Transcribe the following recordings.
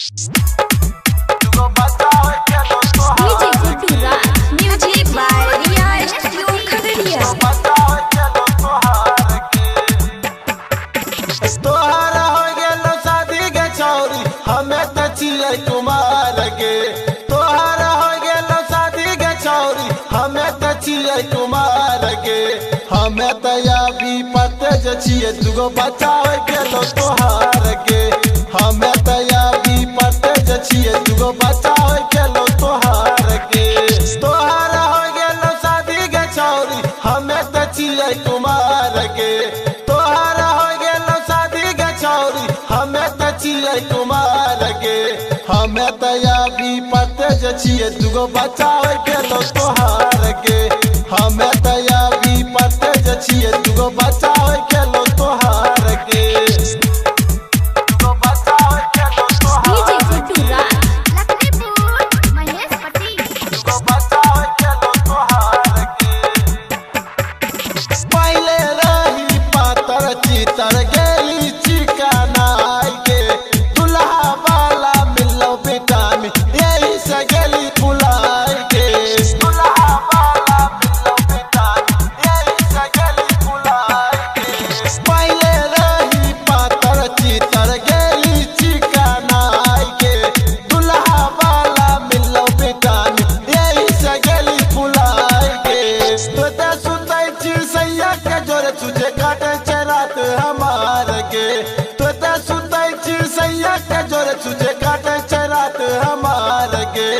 Music by Riya Studio Khagadiya। तोहर हो गेलो शादी के छौरी हमें त चियै कुमार गे। तोहर हो गेलो शादी के छौरी हमें त चियै कुमार गे। हमें त अभी पते जे छियै दुगो बच्चा हो गेलो तोहार गे। हमें त अभी पते जे छियै दुगो बच्चा हो गेलो तोहार गे। तोहर हो गेलो शादी के छौरी हमें त चियै कुमार गे। तोहर हो गेलो शादी के छौरी हमें त चियै कुमार गे। हमें त अभी पते जे छियै दुगो बच्चा हो गेलो तोहार गे। हमें त अभी पते जे छियै दुगो बच्चा हो गेलो तोहार गे। दुगो बच्चा हो गेलो तोहार लखनपुर महेश पति। दुगो बच्चा हो गेलो तोहार गे। पहले रही पातर चितर गेली चिकनाई के। दुल्हा वाला मिलो विटामिन यही से गेली फुलाई के। दुल्हा वाला मिलो विटामिन यही से गेली फुलाई के। पहले रही पातर चितर गेली चिकनाई के। दुल्हा वाला मिलो विटामिन यही से गेली फुलाई के। तो ते सुतै छी सैया के जोरे तुझे काटे छै रात हमार गे। तो ते सुतै छी सैया के जोरे तुझे काटे छै रात हमार गे।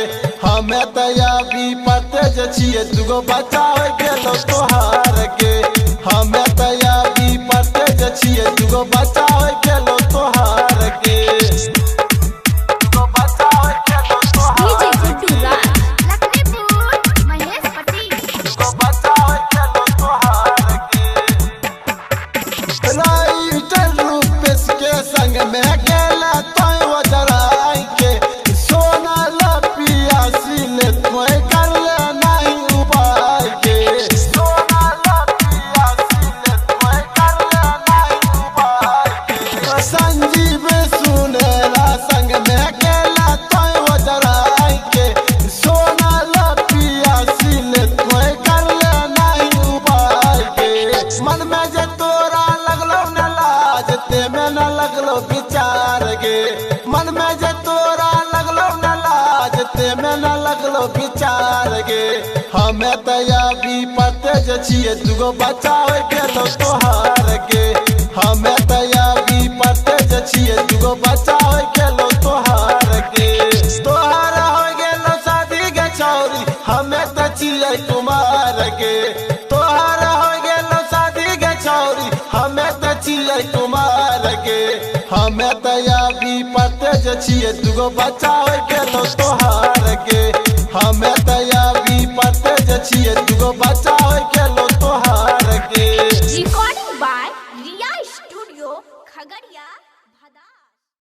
हमें त अभी पते जे छियै दुगो बच्चा हो गेलो तोहार गे। हमें त अभी पते जे छियै दुगो बच्चा हो गेलो तोहार गे। दुगो बच्चा हो गेलो तोहार लखनपुर महेश पति। दुगो बच्चा हो गेलो तोहार गे। राइटर रूपेश के संग में गेला तोय वजराई के। सोना लपिया सिले तोय कर ले नहीं उपाय के। सोना लपिया सिले तोय कर ले नहीं उपाय के। संजीव सुनेला संग में गेला तोय वजराई के। सोना लपिया सिले तोय कर ले नहीं उपाय के। मन में जे तोरा लगलो न लाज ते में न लगलो विचार गे। मन में जे तोरा लगलो न लाज ते में न लगलो विचार गे। हमें त अभी पते जे छियै दुगो बच्चा हो गेलो तोहार गे। हमें त अभी पते जे छियै दुगो बच्चा हो गेलो तोहार गे। तोहार हो गेलो शादी के छौरी हमें त छियै कुमार गे। तोहार हो गेलो शादी के छौरी हमें त छियै कुमार गे। हमें त अभी पते जे छियै दुगो बच्चा हो गेलो तोहार गे। हमें त अभी पते जे छियै दुगो बच्चा हो गेलो